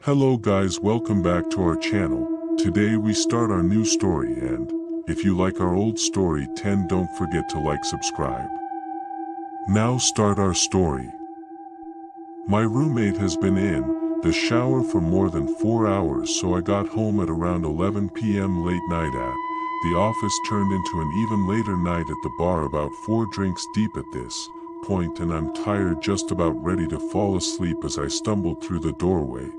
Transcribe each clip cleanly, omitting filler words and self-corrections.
Hello guys, welcome back to our channel. Today we start our new story, and if you like our old story 10, don't forget to subscribe. Now start our story. My roommate has been in the shower for more than 4 hours, so I got home at around 11 p.m. late night. At the office turned into an even later night at the bar, about 4 drinks deep at this point, and I'm tired, just about ready to fall asleep as I stumbled through the doorway.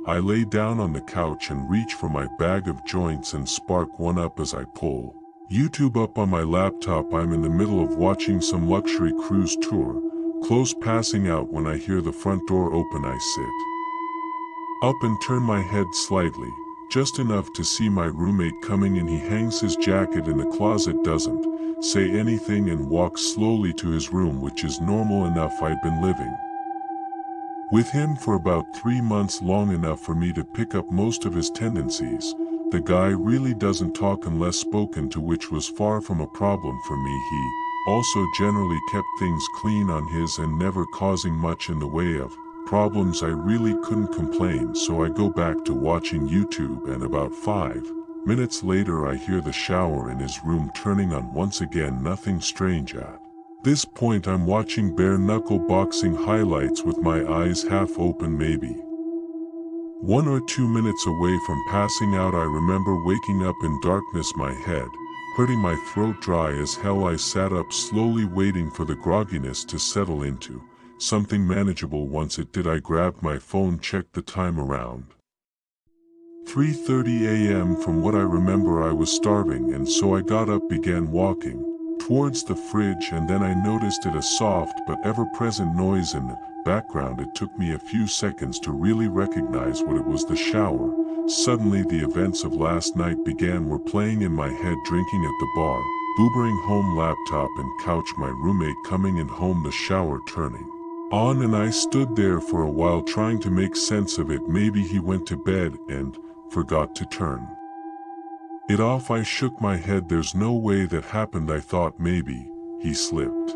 I lay down on the couch and reach for my bag of joints and spark one up as I pull YouTube up on my laptop. I'm in the middle of watching some luxury cruise tour, close passing out, when I hear the front door open. I sit up and turn my head slightly, just enough to see my roommate coming in. He hangs his jacket in the closet, doesn't say anything, and walks slowly to his room, which is normal enough. I'd been living with him for about 3 months, long enough for me to pick up most of his tendencies. The guy really doesn't talk unless spoken to, which was far from a problem for me. He also generally kept things clean on his end, never causing much in the way of problems. I really couldn't complain, so I go back to watching YouTube, and about 5 minutes later I hear the shower in his room turning on once again. Nothing strange at this point. I'm watching bare knuckle boxing highlights with my eyes half open, maybe 1 or 2 minutes away from passing out. I remember waking up in darkness, my head hurting, my throat dry as hell. I sat up slowly, waiting for the grogginess to settle into something manageable. Once it did, I grabbed my phone, checked the time, around 3:30 a.m. From what I remember, I was starving, and so I got up, began walking towards the fridge, and then I noticed a soft but ever-present noise in the background. It took me a few seconds to really recognize what it was: the shower. Suddenly the events of last night began, were playing in my head: drinking at the bar, Ubering home, laptop and couch, my roommate coming in home, the shower turning on, and I stood there for a while trying to make sense of it. Maybe he went to bed and forgot to turn it off. I shook my head. There's no way that happened. I thought maybe he slipped.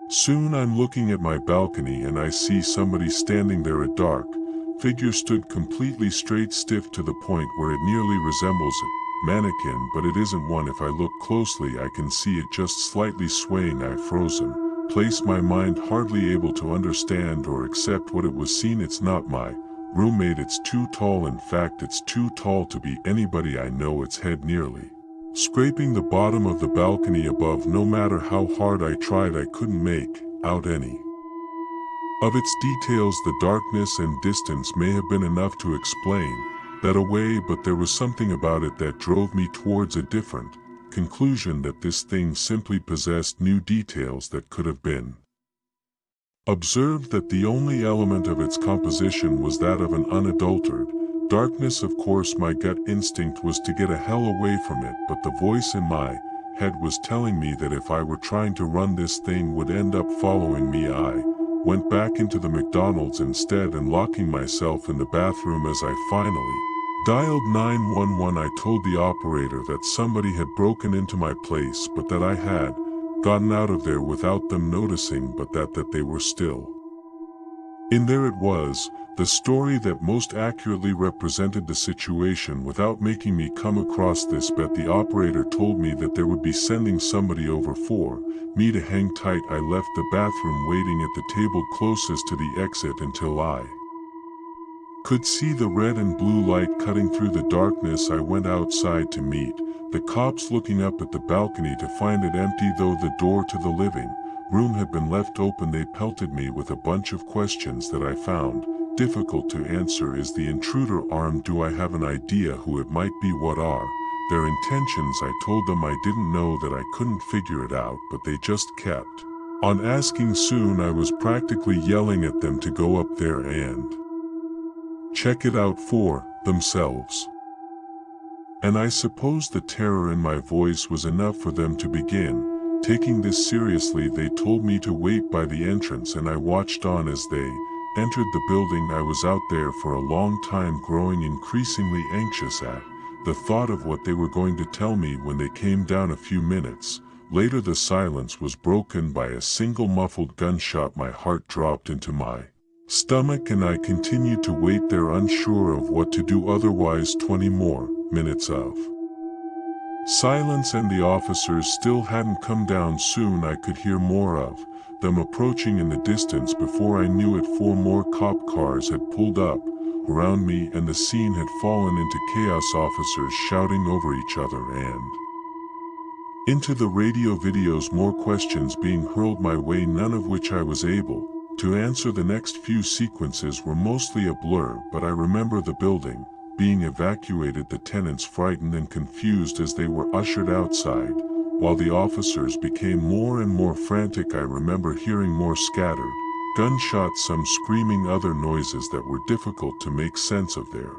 Soon I'm looking at my balcony, and I see somebody standing there. A dark figure stood completely straight, stiff to the point where it nearly resembles a mannequin, but it isn't one. If I look closely, I can see it just slightly swaying. I frozen place, my mind hardly able to understand or accept what it was seen. It's not my roommate. It's too tall. In fact, it's too tall to be anybody I know. Its head nearly scraping the bottom of the balcony above. No matter how hard I tried, I couldn't make out any of its details. The darkness and distance may have been enough to explain that away, but there was something about it that drove me towards a different conclusion, that this thing simply possessed new details that could have been observed, that the only element of its composition was that of an unadulterated darkness. Of course, my gut instinct was to get a hell away from it, but the voice in my head was telling me that if I were trying to run, this thing would end up following me. I went back into the McDonald's instead, and locking myself in the bathroom as I finally dialed 911. I told the operator that somebody had broken into my place, but that I had gotten out of there without them noticing, but that they were still in there. It was the story that most accurately represented the situation without making me come across this bet. The operator told me that they would be sending somebody over for me to hang tight. I left the bathroom, waiting at the table closest to the exit until I could see the red and blue light cutting through the darkness. I went outside to meet the cops, looking up at the balcony to find it empty, though the door to the living room had been left open. They pelted me with a bunch of questions that I found difficult to answer. Is the intruder armed? Do I have an idea who it might be? What are their intentions? I told them I didn't know, that I couldn't figure it out, but they just kept on asking. Soon I was practically yelling at them to go up there and check it out for themselves. And I suppose the terror in my voice was enough for them to begin taking this seriously. They told me to wait by the entrance, and I watched on as they entered the building. I was out there for a long time, growing increasingly anxious at the thought of what they were going to tell me when they came down. A few minutes later, the silence was broken by a single muffled gunshot. My heart dropped into my stomach, and I continued to wait there, unsure of what to do. Otherwise, 20 more minutes of silence, and the officers still hadn't come down. Soon I could hear more of them approaching in the distance. Before I knew it, 4 more cop cars had pulled up around me, and the scene had fallen into chaos. Officers shouting over each other and into the radio videos, more questions being hurled my way, none of which I was able to answer. The next few sequences were mostly a blur, but I remember the building being evacuated, the tenants frightened and confused as they were ushered outside, while the officers became more and more frantic. I remember hearing more scattered gunshots, some screaming, other noises that were difficult to make sense of. There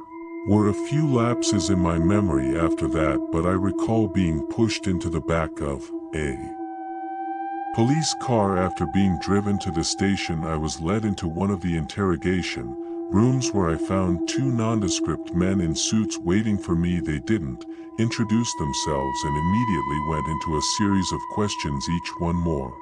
were a few lapses in my memory after that, but I recall being pushed into the back of a police car. After being driven to the station, I was led into one of the interrogation rooms, where I found 2 nondescript men in suits waiting for me. They didn't introduce themselves and immediately went into a series of questions, each one more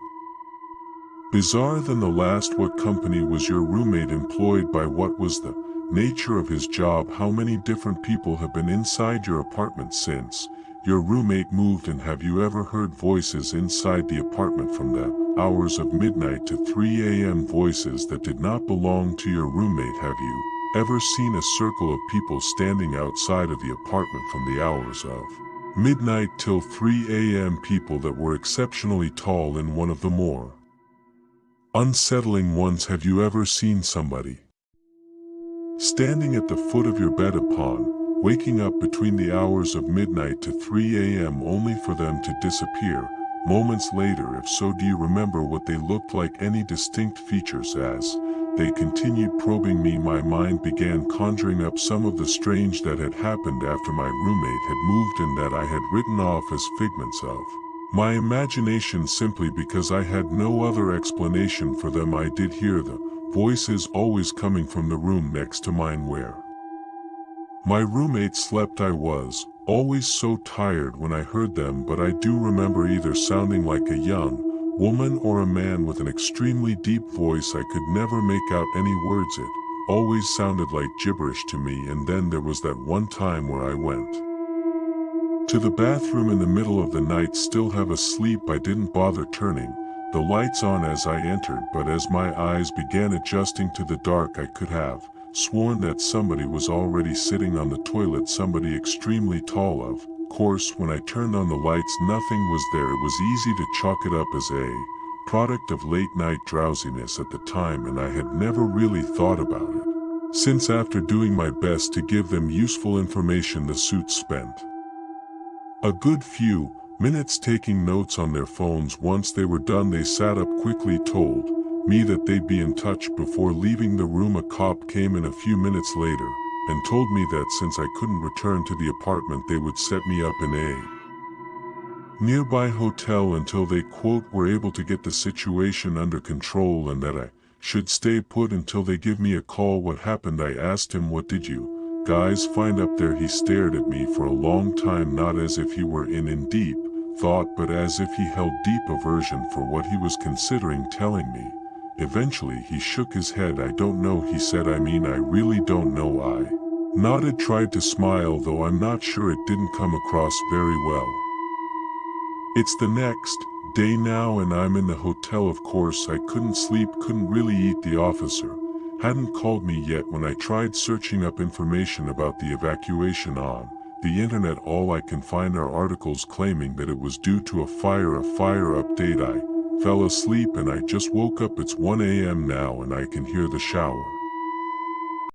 bizarre than the last. What company was your roommate employed by? What was the nature of his job? How many different people have been inside your apartment since your roommate moved? And have you ever heard voices inside the apartment from the hours of midnight to 3 a.m., voices that did not belong to your roommate? Have you ever seen a circle of people standing outside of the apartment from the hours of midnight till 3 a.m., people that were exceptionally tall in one of the more unsettling ones? Have you ever seen somebody standing at the foot of your bed upon waking up between the hours of midnight to 3 a.m., only for them to disappear moments later? If so, do you remember what they looked like? Any distinct features? As they continued probing me, my mind began conjuring up some of the strange that had happened after my roommate had moved, and that I had written off as figments of my imagination simply because I had no other explanation for them. I did hear the voices always coming from the room next to mine where my roommate slept. I was always so tired when I heard them, but I do remember either sounding like a young woman or a man with an extremely deep voice. I could never make out any words. It always sounded like gibberish to me. And then there was that one time where I went to the bathroom in the middle of the night, still half asleep. I didn't bother turning the lights on as I entered, but as my eyes began adjusting to the dark, I could have sworn that somebody was already sitting on the toilet, somebody extremely tall, of Course, when I turned on the lights nothing was there. It was easy to chalk it up as a product of late night drowsiness at the time, and I had never really thought about it, since after doing my best to give them useful information the suits spent a good few minutes taking notes on their phones. Once they were done they sat up quickly, told me that they'd be in touch before leaving the room. A cop came in a few minutes later and told me that since I couldn't return to the apartment they would set me up in a nearby hotel until they, quote, were able to get the situation under control, and that I should stay put until they give me a call. What happened? I asked him. What did you guys find up there? He stared at me for a long time, not as if he were in deep thought, but as if he held deep aversion for what he was considering telling me. Eventually he shook his head. I don't know, he said. I mean, I really don't know. I nodded, tried to smile, though I'm not sure. It didn't come across very well. It's the next day now and I'm in the hotel. Of course I couldn't sleep, couldn't really eat. The officer hadn't called me yet. When I tried searching up information about the evacuation on the internet, all I can find are articles claiming that it was due to a fire update. I fell asleep and I just woke up. It's 1 a.m. now and I can hear the shower